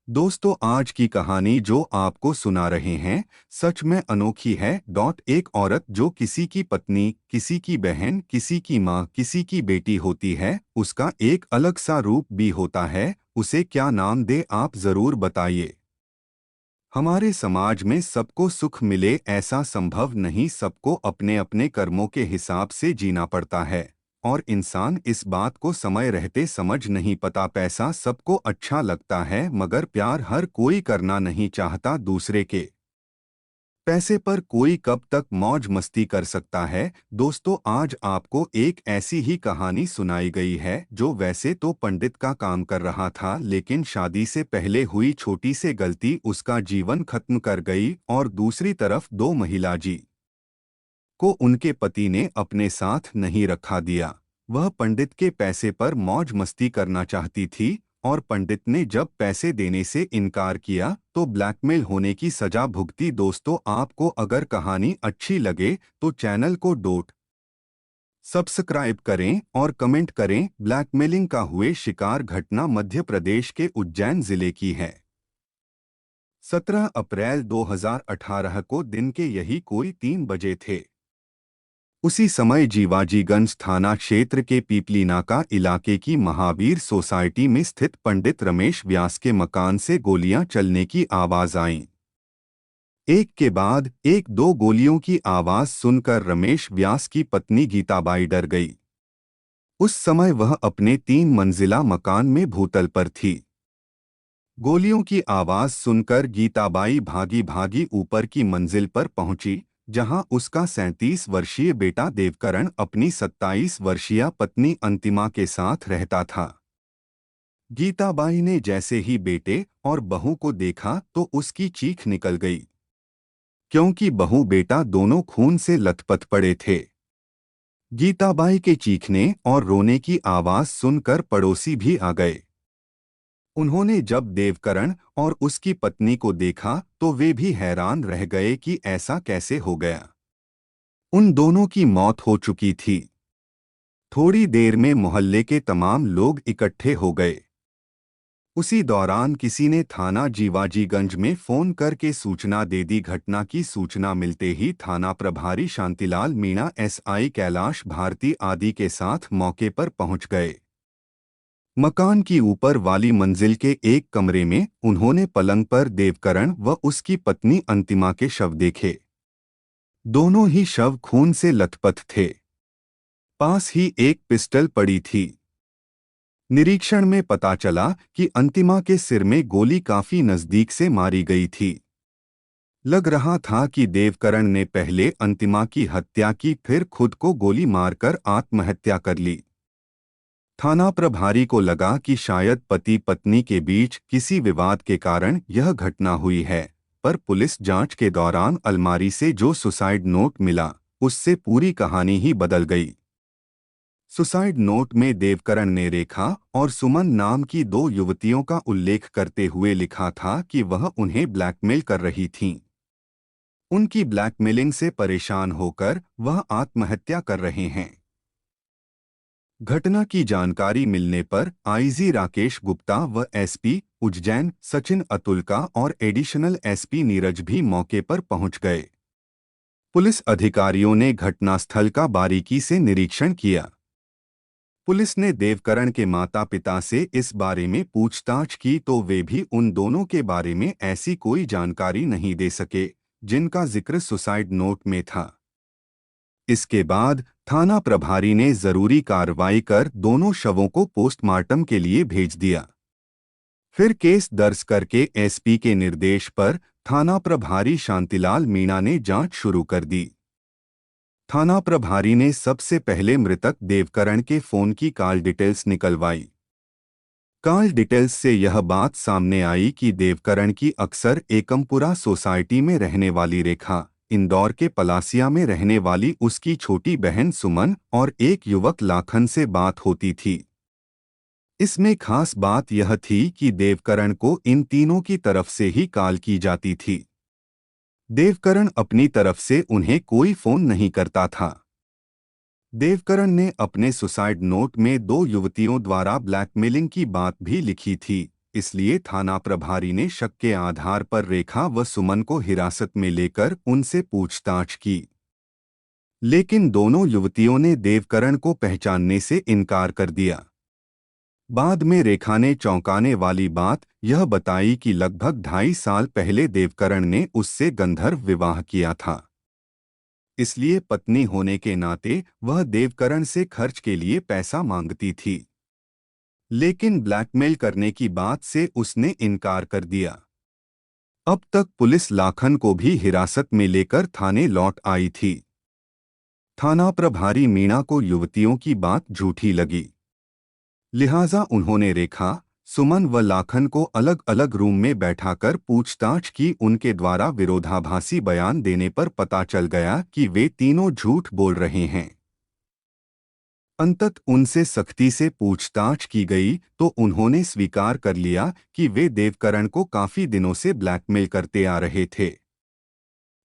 दोस्तों, आज की कहानी जो आपको सुना रहे हैं सच में अनोखी है। एक औरत जो किसी की पत्नी, किसी की बहन, किसी की माँ, किसी की बेटी होती है, उसका एक अलग सा रूप भी होता है। उसे क्या नाम दे, आप जरूर बताइए। हमारे समाज में सबको सुख मिले ऐसा संभव नहीं, सबको अपने अपने कर्मों के हिसाब से जीना पड़ता है। और इंसान इस बात को समय रहते समझ नहीं पाता। पैसा सबको अच्छा लगता है मगर प्यार हर कोई करना नहीं चाहता दूसरे के पैसे पर। कोई कब तक मौज मस्ती कर सकता है। दोस्तों, आज आपको एक ऐसी ही कहानी सुनाई गई है जो वैसे तो पंडित का काम कर रहा था, लेकिन शादी से पहले हुई छोटी सी गलती उसका जीवन खत्म कर गई। और दूसरी तरफ दो महिला जी को उनके पति ने अपने साथ नहीं रखा दिया। वह पंडित के पैसे पर मौज मस्ती करना चाहती थी और पंडित ने जब पैसे देने से इनकार किया तो ब्लैकमेल होने की सजा भुगती। दोस्तों, आपको अगर कहानी अच्छी लगे तो चैनल को सब्सक्राइब करें और कमेंट करें। ब्लैकमेलिंग का हुए शिकार घटना मध्य प्रदेश के उज्जैन जिले की है। 17 अप्रैल 2018 को दिन के यही कोई 3 बजे थे। उसी समय जीवाजीगंज थाना क्षेत्र के पीपलीनाका इलाके की महावीर सोसाइटी में स्थित पंडित रमेश व्यास के मकान से गोलियां चलने की आवाज आई। एक के बाद एक दो गोलियों की आवाज सुनकर रमेश व्यास की पत्नी गीताबाई डर गई। उस समय वह अपने 3 मंजिला मकान में भूतल पर थी। गोलियों की आवाज सुनकर गीताबाई भागी भागी ऊपर की मंजिल पर पहुंची, जहां उसका 37 वर्षीय बेटा देवकरण अपनी 27 वर्षीय पत्नी अंतिमा के साथ रहता था। गीताबाई ने जैसे ही बेटे और बहू को देखा तो उसकी चीख निकल गई, क्योंकि बहू बेटा दोनों खून से लथपथ पड़े थे। गीताबाई के चीखने और रोने की आवाज सुनकर पड़ोसी भी आ गए। उन्होंने जब देवकरण और उसकी पत्नी को देखा तो वे भी हैरान रह गए कि ऐसा कैसे हो गया। उन दोनों की मौत हो चुकी थी। थोड़ी देर में मोहल्ले के तमाम लोग इकट्ठे हो गए। उसी दौरान किसी ने थाना जीवाजीगंज में फोन करके सूचना दे दी। घटना की सूचना मिलते ही थाना प्रभारी शांतिलाल मीणा, एसआई कैलाश भारती आदि के साथ मौके पर पहुंच गए। मकान की ऊपर वाली मंजिल के एक कमरे में उन्होंने पलंग पर देवकरण व उसकी पत्नी अंतिमा के शव देखे। दोनों ही शव खून से लथपथ थे। पास ही एक पिस्टल पड़ी थी। निरीक्षण में पता चला कि अंतिमा के सिर में गोली काफी नजदीक से मारी गई थी। लग रहा था कि देवकरण ने पहले अंतिमा की हत्या की, फिर खुद को गोली मारकर आत्महत्या कर ली। थाना प्रभारी को लगा कि शायद पति पत्नी के बीच किसी विवाद के कारण यह घटना हुई है, पर पुलिस जांच के दौरान अलमारी से जो सुसाइड नोट मिला उससे पूरी कहानी ही बदल गई। सुसाइड नोट में देवकरण ने रेखा और सुमन नाम की 2 युवतियों का उल्लेख करते हुए लिखा था कि वह उन्हें ब्लैकमेल कर रही थीं। उनकी ब्लैकमेलिंग से परेशान होकर वह आत्महत्या कर रहे हैं। घटना की जानकारी मिलने पर आईजी राकेश गुप्ता व एसपी उज्जैन सचिन अतुलका और एडिशनल एसपी नीरज भी मौके पर पहुंच गए। पुलिस अधिकारियों ने घटनास्थल का बारीकी से निरीक्षण किया। पुलिस ने देवकरण के माता पिता से इस बारे में पूछताछ की तो वे भी उन दोनों के बारे में ऐसी कोई जानकारी नहीं दे सके जिनका जिक्र सुसाइड नोट में था। इसके बाद थाना प्रभारी ने जरूरी कार्रवाई कर दोनों शवों को पोस्टमार्टम के लिए भेज दिया। फिर केस दर्ज करके एसपी के निर्देश पर थाना प्रभारी शांतिलाल मीणा ने जांच शुरू कर दी। थाना प्रभारी ने सबसे पहले मृतक देवकरण के फोन की कॉल डिटेल्स निकलवाई। कॉल डिटेल्स से यह बात सामने आई कि देवकरण की अक्सर एकमपुरा सोसाइटी में रहने वाली रेखा, इंदौर के पलासिया में रहने वाली उसकी छोटी बहन सुमन और एक युवक लाखन से बात होती थी। इसमें खास बात यह थी कि देवकरण को इन तीनों की तरफ से ही कॉल की जाती थी। देवकरण अपनी तरफ से उन्हें कोई फोन नहीं करता था। देवकरण ने अपने सुसाइड नोट में 2 युवतियों द्वारा ब्लैकमेलिंग की बात भी लिखी थी। इसलिए थाना प्रभारी ने शक के आधार पर रेखा व सुमन को हिरासत में लेकर उनसे पूछताछ की। लेकिन दोनों युवतियों ने देवकरण को पहचानने से इनकार कर दिया। बाद में रेखा ने चौंकाने वाली बात यह बताई कि लगभग 2.5 साल पहले देवकरण ने उससे गंधर्व विवाह किया था। इसलिए पत्नी होने के नाते वह देवकरण से खर्च के लिए पैसा मांगती थी। लेकिन ब्लैकमेल करने की बात से उसने इनकार कर दिया। अब तक पुलिस लाखन को भी हिरासत में लेकर थाने लौट आई थी। थाना प्रभारी मीणा को युवतियों की बात झूठी लगी, लिहाजा उन्होंने रेखा, सुमन व लाखन को अलग अलग रूम में बैठाकर पूछताछ की। उनके द्वारा विरोधाभासी बयान देने पर पता चल गया कि वे तीनों झूठ बोल रहे हैं। अंततः उनसे सख्ती से पूछताछ की गई तो उन्होंने स्वीकार कर लिया कि वे देवकरण को काफी दिनों से ब्लैकमेल करते आ रहे थे।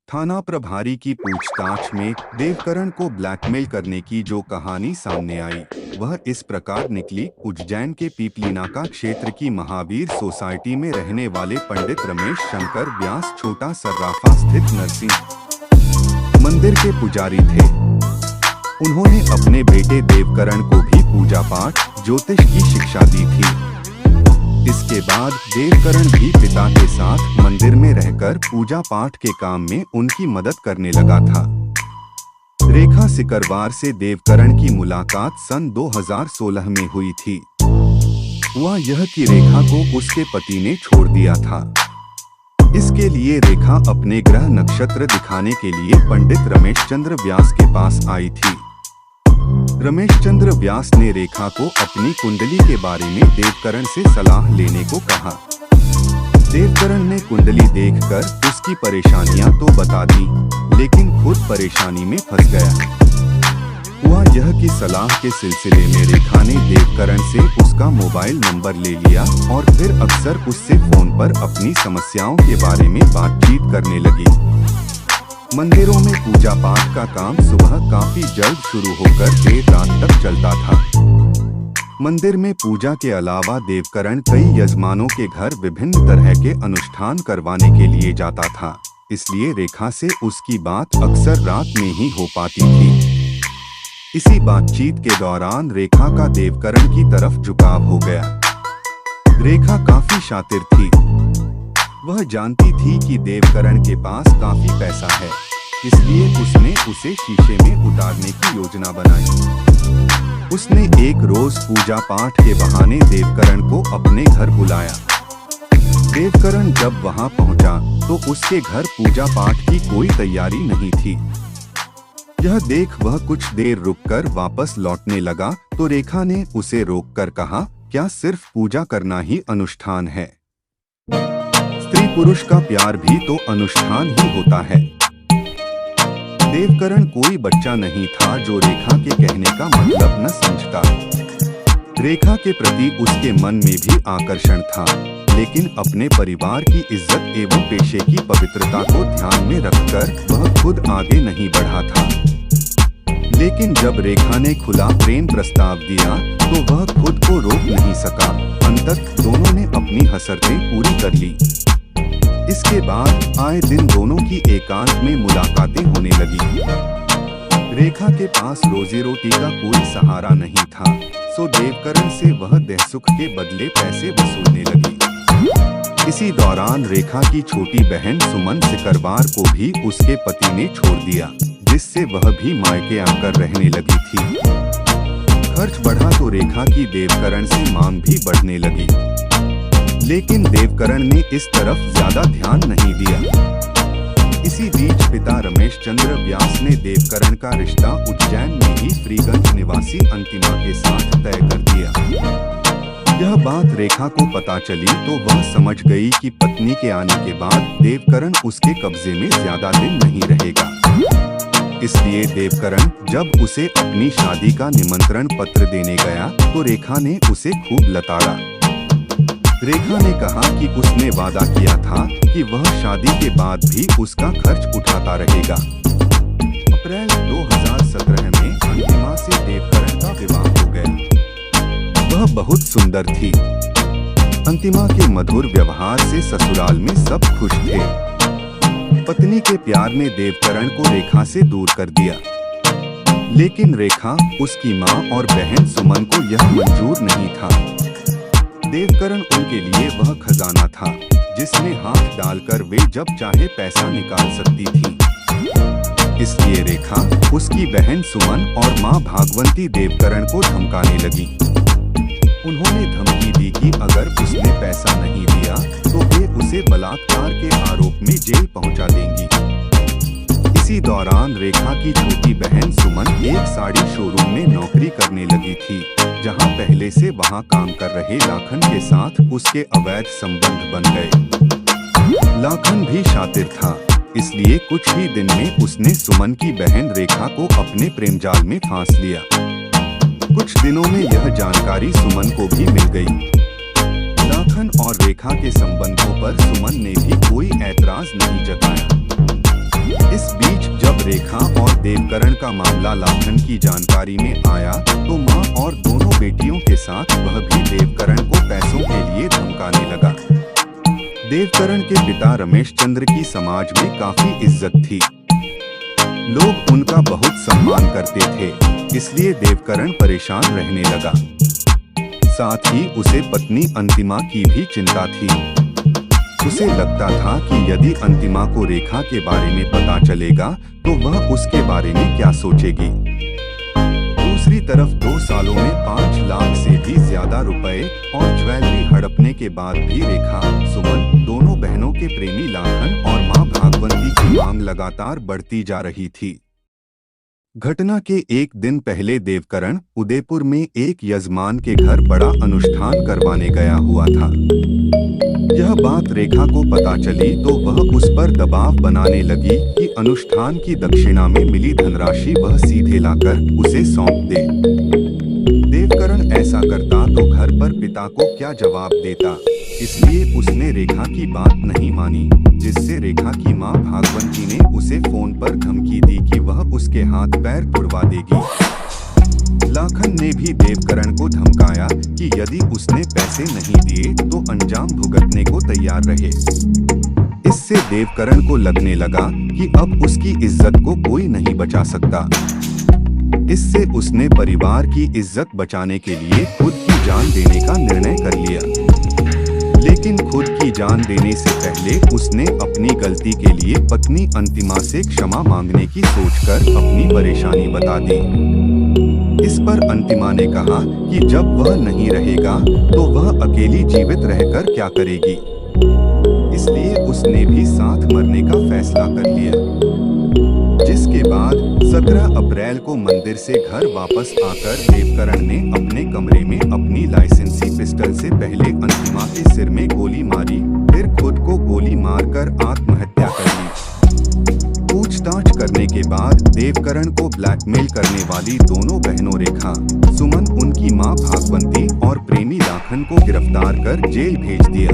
थाना प्रभारी की पूछताछ में देवकरण को ब्लैकमेल करने की जो कहानी सामने आई वह इस प्रकार निकली। उज्जैन के पीपलीनाका क्षेत्र की महावीर सोसाइटी में रहने वाले पंडित रमेश शंकर व्यास छोटा सर्राफा स्थित नरसिंह मंदिर के पुजारी थे। उन्होंने अपने बेटे देवकरण को भी पूजा पाठ ज्योतिष की शिक्षा दी थी। इसके बाद देवकरण भी पिता के साथ मंदिर में रहकर पूजा पाठ के काम में उनकी मदद करने लगा था। रेखा सिकरवार से देवकरण की मुलाकात सन 2016 में हुई थी। हुआ यह कि रेखा को उसके पति ने छोड़ दिया था। इसके लिए रेखा अपने ग्रह नक्षत्र दिखाने के लिए पंडित रमेश चंद्र व्यास के पास आई थी। रमेश चंद्र व्यास ने रेखा को अपनी कुंडली के बारे में देवकरण से सलाह लेने को कहा। देवकरण ने कुंडली देखकर उसकी परेशानियां तो बता दी, लेकिन खुद परेशानी में फंस गया। हुआ यह कि सलाह के सिलसिले में रेखा ने देवकरण से उसका मोबाइल नंबर ले लिया और फिर अक्सर उससे फोन पर अपनी समस्याओं के बारे में बातचीत करने लगी। मंदिरों में पूजा पाठ का काम सुबह काफी जल्द शुरू होकर देर रात तक चलता था। मंदिर में पूजा के अलावा देवकरण कई यजमानों के घर विभिन्न तरह के अनुष्ठान करवाने के लिए जाता था। इसलिए रेखा से उसकी बात अक्सर रात में ही हो पाती थी। इसी बातचीत के दौरान रेखा का देवकरण की तरफ झुकाव हो गया। रेखा काफी शातिर थी। वह जानती थी कि देवकरण के पास काफी पैसा है, इसलिए उसने उसे शीशे में उतारने की योजना बनाई। उसने एक रोज पूजा पाठ के बहाने देवकरण को अपने घर बुलाया। देवकरण जब वहां पहुंचा तो उसके घर पूजा पाठ की कोई तैयारी नहीं थी। यह देख वह कुछ देर रुककर वापस लौटने लगा तो रेखा ने उसे रोककर कहा, क्या सिर्फ पूजा करना ही अनुष्ठान है? स्त्री पुरुष का प्यार भी तो अनुष्ठान ही होता है। देवकरण कोई बच्चा नहीं था जो रेखा के कहने का मतलब न समझता। रेखा के प्रति उसके मन में भी आकर्षण था, लेकिन अपने परिवार की इज्जत एवं पेशे की पवित्रता को ध्यान में रखकर वह खुद आगे नहीं बढ़ा था। लेकिन जब रेखा ने खुला प्रेम प्रस्ताव दिया तो वह खुद को रोक नहीं सका। अंततः दोनों ने अपनी हसरतें पूरी कर ली। इसके बाद आए दिन दोनों की एकांत में मुलाकातें होने लगी। रेखा के पास रोजी रोटी का कोई सहारा नहीं था, सो देवकरण से वह दहसुख के बदले पैसे वसूलने लगी। इसी दौरान रेखा की छोटी बहन सुमन सिकरवार को भी उसके पति ने छोड़ दिया, जिससे वह भी मायके आकर रहने लगी थी। खर्च बढ़ा तो रेखा की देवकरण से मांग भी बढ़ने लगी, लेकिन देवकरण ने इस तरफ ज्यादा ध्यान नहीं दिया। इसी बीच पिता रमेश चंद्र व्यास ने देवकरण का रिश्ता उज्जैन में ही श्रीगंज निवासी अंतिमा के साथ तय कर दिया। यह बात रेखा को पता चली तो वह समझ गई कि पत्नी के आने के बाद देवकरण उसके कब्जे में ज्यादा दिन नहीं रहेगा। इसलिए देवकरण जब उसे अपनी शादी का निमंत्रण पत्र देने गया तो रेखा ने उसे खूब लताड़ा। रेखा ने कहा कि उसने वादा किया था कि वह शादी के बाद भी उसका खर्च उठाता रहेगा। अप्रैल 2017 में अंतिमा से देवकरण का विवाह हो गया। वह बहुत सुंदर थी। अंतिमा के मधुर व्यवहार से ससुराल में सब खुश थे। पत्नी के प्यार ने देवकरण को रेखा से दूर कर दिया, लेकिन रेखा, उसकी माँ और बहन सुमन को यह मंजूर नहीं था। देवकरण उनके लिए वह खजाना था जिसमें हाथ डालकर वे जब चाहे पैसा निकाल सकती थी। इसलिए रेखा, उसकी बहन सुमन और माँ भागवंती देवकरण को धमकाने लगी। उन्होंने धमकी दी कि अगर उसने पैसा नहीं दिया तो वे उसे बलात्कार के आरोप में जेल पहुंचा देंगी। इसी दौरान रेखा की छोटी बहन सुमन एक साड़ी शोरूम में नौकरी करने लगी थी, जहां पहले से वहां काम कर रहे लाखन के साथ उसके अवैध संबंध बन गए। लाखन भी शातिर था, इसलिए कुछ ही दिन में उसने सुमन की बहन रेखा को अपने प्रेम जाल में फांस लिया। कुछ दिनों में यह जानकारी सुमन को भी मिल गई। लाखन और रेखा के संबंधों पर सुमन ने भी कोई ऐतराज नहीं जताया। इस बीच जब रेखा और देवकरण का मामला लाखन की जानकारी में आया तो मां और दोनों बेटियों के साथ वह भी देवकरण को पैसों के लिए धमकाने लगा। देवकरण के पिता रमेश चंद्र की समाज में काफी इज्जत थी। लोग उनका बहुत सम्मान करते थे, इसलिए देवकरण परेशान रहने लगा। साथ ही उसे पत्नी अंतिमा की भी चिंता थी। उसे लगता था कि यदि अंतिमा को रेखा के बारे में पता चलेगा तो वह उसके बारे में क्या सोचेगी। दूसरी तरफ 2 सालों में 5 लाख से भी ज्यादा रुपए और ज्वेलरी हड़पने के बाद भी रेखा, सुमन, दोनों बहनों के प्रेमी लाखन और मां भागवंती की मांग लगातार बढ़ती जा रही थी। घटना के एक दिन पहले देवकरण उदयपुर में एक यजमान के घर बड़ा अनुष्ठान करवाने गया हुआ था। यह बात रेखा को पता चली तो वह उस पर दबाव बनाने लगी कि अनुष्ठान की दक्षिणा में मिली धनराशि वह सीधे लाकर उसे सौंप दे। देवकरण ऐसा करता तो घर पर पिता को क्या जवाब देता, इसलिए उसने रेखा की बात नहीं मानी, जिससे रेखा की मां भागवंती ने उसे फोन पर धमकी दी कि वह उसके हाथ पैर तुड़वा देगी। लाखन ने भी देवकरण को धमकाया कि यदि उसने पैसे नहीं दिए तो अंजाम भुगतने को तैयार रहे। इससे देवकरण को लगने लगा कि अब उसकी इज्जत को कोई नहीं बचा सकता। इससे उसने परिवार की इज्जत बचाने के लिए खुद की जान देने का निर्णय कर लिया। लेकिन खुद की जान देने से पहले उसने अपनी गलती के लिए पत्नी अंतिमा से क्षमा मांगने की सोचकर अपनी परेशानी बता दी। इस पर अंतिमा ने कहा कि जब वह नहीं रहेगा तो वह अकेली जीवित रहकर क्या करेगी, इसलिए उसने भी साथ मरने का फैसला कर लिया। जिसके बाद 17 अप्रैल को मंदिर से घर वापस आकर देवकरण ने अपने कमरे में अपनी लाइसेंसी पिस्टल से पहले अंतिमा के सिर में गोली मारी, फिर खुद को गोली मारकर आत्महत्या कर ली। पूछताछ करने के बाद देवकरण को ब्लैकमेल करने वाली दोनों बहनों रेखा, सुमन, उनकी मां भागवंती और प्रेमी लाखन को गिरफ्तार कर जेल भेज दिया।